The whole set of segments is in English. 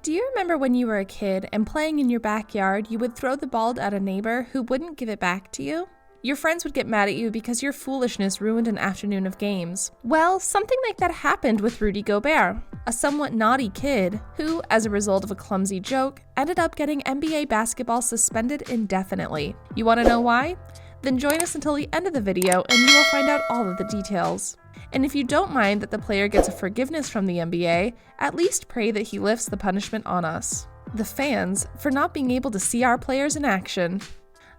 Do you remember when you were a kid and playing in your backyard, you would throw the ball at a neighbor who wouldn't give it back to you? Your friends would get mad at you because your foolishness ruined an afternoon of games. Well, something like that happened with Rudy Gobert, a somewhat naughty kid who, as a result of a clumsy joke, ended up getting NBA basketball suspended indefinitely. You want to know why? Then join us until the end of the video and you will find out all of the details. And if you don't mind that the player gets a forgiveness from the NBA, at least pray that he lifts the punishment on us, the fans, for not being able to see our players in action.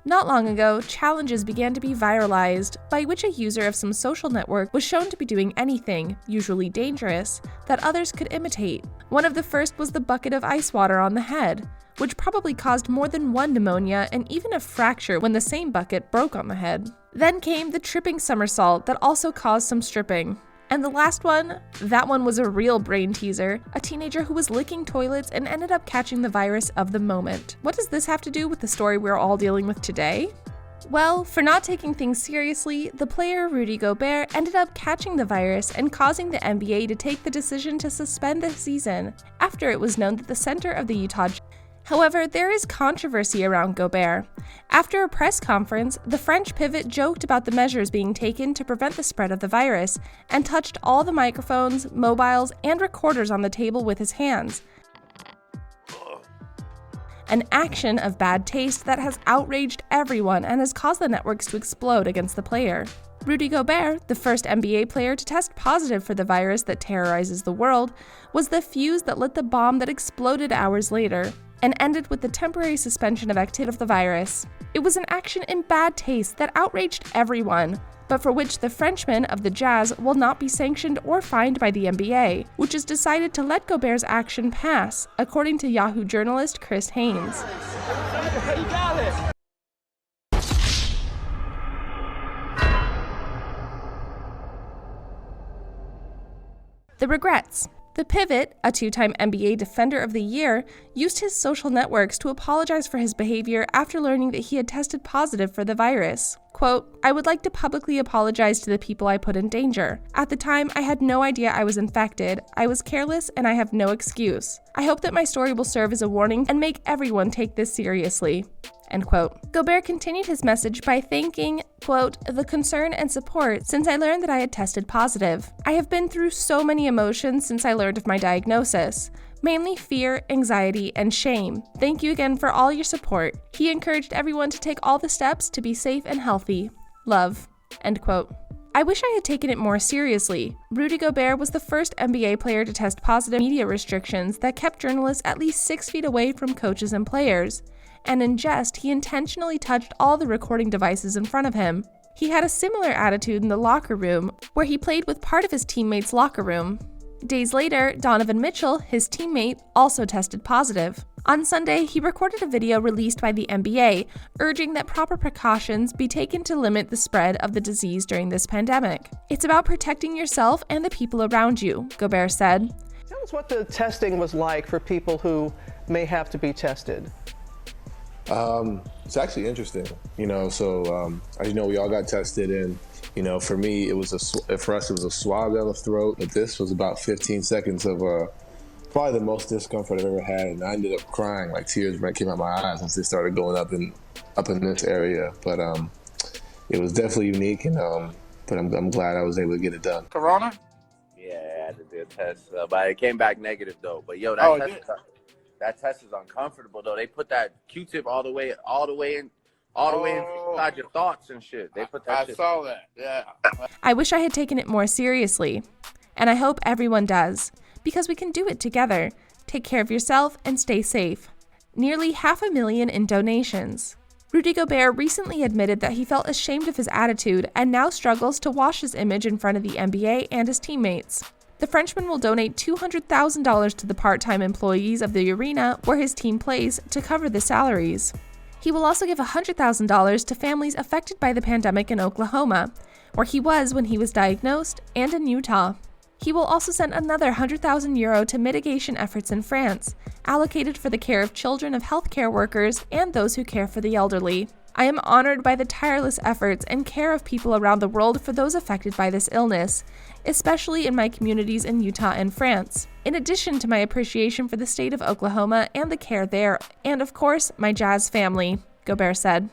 Not long ago, challenges began to be viralized, by which a user of some social network was shown to be doing anything, usually dangerous, that others could imitate. One of the first was the bucket of ice water on the head, which probably caused more than one pneumonia and even a fracture when the same bucket broke on the head. Then came the tripping somersault that also caused some stripping. And the last one, that one was a real brain teaser, a teenager who was licking toilets and ended up catching the virus of the moment. What does this have to do with the story we're all dealing with today? Well, for not taking things seriously, the player Rudy Gobert ended up catching the virus and causing the NBA to take the decision to suspend the season after it was known that the center of the Utah Jazz. However, there is controversy around Gobert. After a press conference, the French pivot joked about the measures being taken to prevent the spread of the virus and touched all the microphones, mobiles, and recorders on the table with his hands. An action of bad taste that has outraged everyone and has caused the networks to explode against the player. Rudy Gobert, the first NBA player to test positive for the virus that terrorizes the world, was the fuse that lit the bomb that exploded hours later and ended with the temporary suspension of activity of the virus. It was an action in bad taste that outraged everyone, but for which the Frenchman of the Jazz will not be sanctioned or fined by the NBA, which has decided to let Gobert's action pass, according to Yahoo journalist Chris Haynes. The regrets. The pivot, a two-time NBA Defender of the Year, used his social networks to apologize for his behavior after learning that he had tested positive for the virus. Quote, "I would like to publicly apologize to the people I put in danger. At the time, I had no idea I was infected. I was careless and I have no excuse. I hope that my story will serve as a warning and make everyone take this seriously." End quote. Gobert continued his message by thanking, quote, "the concern and support since I learned that I had tested positive. I have been through so many emotions since I learned of my diagnosis. Mainly fear, anxiety, and shame. Thank you again for all your support." He encouraged everyone to take all the steps to be safe and healthy. Love. End quote. I wish I had taken it more seriously. Rudy Gobert was the first NBA player to test positive media restrictions that kept journalists at least 6 feet away from coaches and players. And in jest, he intentionally touched all the recording devices in front of him. He had a similar attitude in the locker room, where he played with part of his teammates' locker room. Days later, Donovan Mitchell, his teammate, also tested positive. On Sunday, he recorded a video released by the NBA, urging that proper precautions be taken to limit the spread of the disease during this pandemic. "It's about protecting yourself and the people around you," Gobert said. Tell us what the testing was like for people who may have to be tested. It's actually interesting, so as you know, we all got tested, and for me, for us it was a swab down the throat, but this was about 15 seconds of probably the most discomfort I've ever had, and I ended up crying, like tears came out my eyes once they started going up in this area. But it was definitely unique, and but I'm glad I was able to get it done. Corona? Yeah, I had to do a test, but it came back negative though. But yo, that test is uncomfortable though. They put that Q-tip all the way inside your thoughts and shit. They put that shit. I saw that, yeah. I wish I had taken it more seriously. And I hope everyone does, because we can do it together. Take care of yourself and stay safe. Nearly 500,000 in donations. Rudy Gobert recently admitted that he felt ashamed of his attitude and now struggles to wash his image in front of the NBA and his teammates. The Frenchman will donate $200,000 to the part-time employees of the arena where his team plays to cover the salaries. He will also give $100,000 to families affected by the pandemic in Oklahoma, where he was when he was diagnosed, and in Utah. He will also send another €100,000 to mitigation efforts in France, allocated for the care of children of healthcare workers and those who care for the elderly. I am honored by the tireless efforts and care of people around the world for those affected by this illness, especially in my communities in Utah and France, in addition to my appreciation for the state of Oklahoma and the care there, and of course, my Jazz family, Gobert said.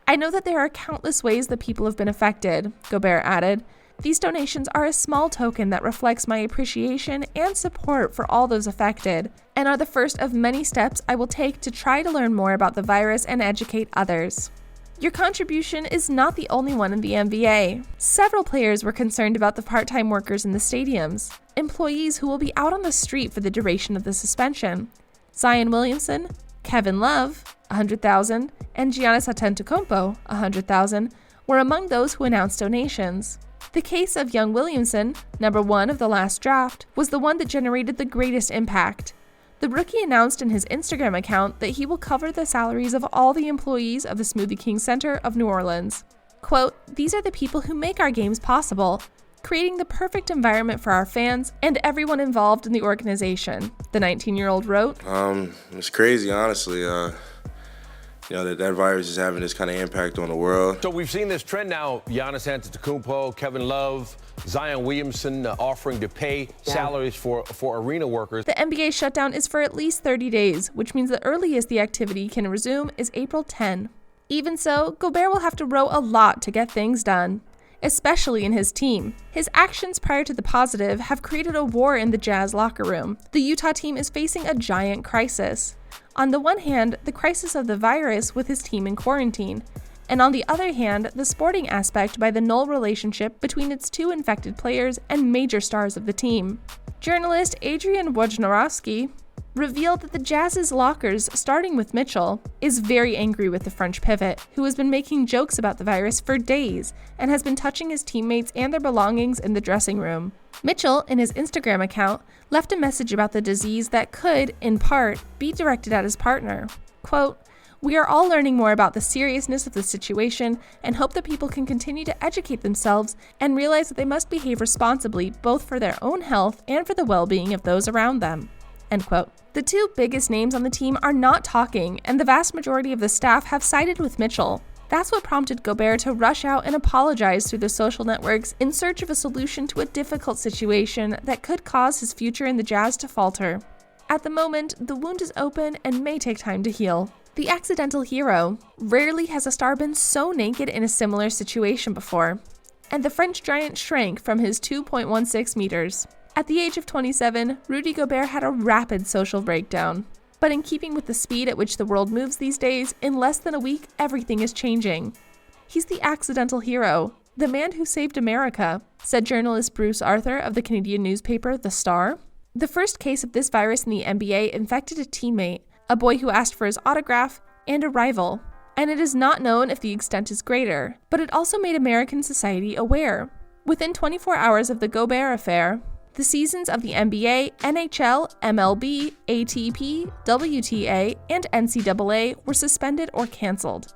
I know that there are countless ways that people have been affected, Gobert added. These donations are a small token that reflects my appreciation and support for all those affected, and are the first of many steps I will take to try to learn more about the virus and educate others. Your contribution is not the only one in the NBA. Several players were concerned about the part-time workers in the stadiums, employees who will be out on the street for the duration of the suspension. Zion Williamson, Kevin Love, $100,000, and Giannis Antetokounmpo, $100,000, were among those who announced donations. The case of young Williamson, number 1 of the last draft, was the one that generated the greatest impact. The rookie announced in his Instagram account that he will cover the salaries of all the employees of the Smoothie King Center of New Orleans. Quote, "These are the people who make our games possible, creating the perfect environment for our fans and everyone involved in the organization," the 19-year-old wrote. It's crazy, honestly. That virus is having this kind of impact on the world. So we've seen this trend now. Giannis Antetokounmpo, Kevin Love, Zion Williamson offering to pay salaries for arena workers. The NBA shutdown is for at least 30 days, which means the earliest the activity can resume is April 10. Even so, Gobert will have to row a lot to get things done, especially in his team. His actions prior to the positive have created a war in the Jazz locker room. The Utah team is facing a giant crisis. On the one hand, the crisis of the virus with his team in quarantine, and on the other hand, the sporting aspect by the null relationship between its 2 infected players and major stars of the team. Journalist Adrian Wojnarowski revealed that the Jazz's lockers, starting with Mitchell, is very angry with the French pivot, who has been making jokes about the virus for days and has been touching his teammates and their belongings in the dressing room. Mitchell, in his Instagram account, left a message about the disease that could, in part, be directed at his partner. Quote, "We are all learning more about the seriousness of the situation and hope that people can continue to educate themselves and realize that they must behave responsibly both for their own health and for the well-being of those around them." End quote. The 2 biggest names on the team are not talking, and the vast majority of the staff have sided with Mitchell. That's what prompted Gobert to rush out and apologize through the social networks in search of a solution to a difficult situation that could cause his future in the Jazz to falter. At the moment, the wound is open and may take time to heal. The accidental hero. Rarely has a star been so naked in a similar situation before. And the French giant shrank from his 2.16 meters. At the age of 27, Rudy Gobert had a rapid social breakdown. But in keeping with the speed at which the world moves these days, in less than a week, everything is changing. He's the accidental hero, the man who saved America, said journalist Bruce Arthur of the Canadian newspaper The Star. The first case of this virus in the NBA infected a teammate, a boy who asked for his autograph, and a rival. And it is not known if the extent is greater, but it also made American society aware. Within 24 hours of the Gobert affair, the seasons of the NBA, NHL, MLB, ATP, WTA, and NCAA were suspended or canceled.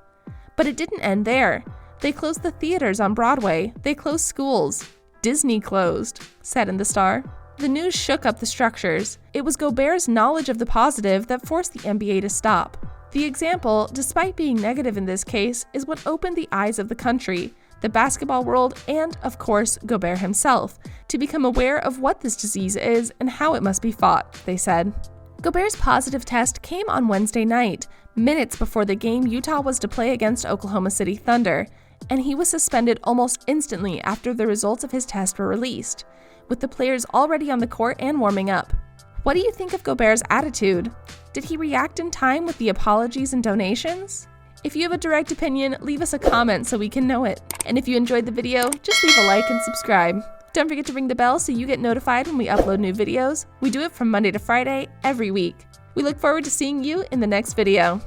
But it didn't end there. They closed the theaters on Broadway. They closed schools. Disney closed, said in The Star. The news shook up the structures. It was Gobert's knowledge of the positive that forced the NBA to stop. The example, despite being negative in this case, is what opened the eyes of the country, the basketball world, and, of course, Gobert himself, to become aware of what this disease is and how it must be fought, they said. Gobert's positive test came on Wednesday night, minutes before the game Utah was to play against Oklahoma City Thunder, and he was suspended almost instantly after the results of his test were released, with the players already on the court and warming up. What do you think of Gobert's attitude? Did he react in time with the apologies and donations? If you have a direct opinion, leave us a comment so we can know it. And if you enjoyed the video, just leave a like and subscribe. Don't forget to ring the bell so you get notified when we upload new videos. We do it from Monday to Friday, every week. We look forward to seeing you in the next video.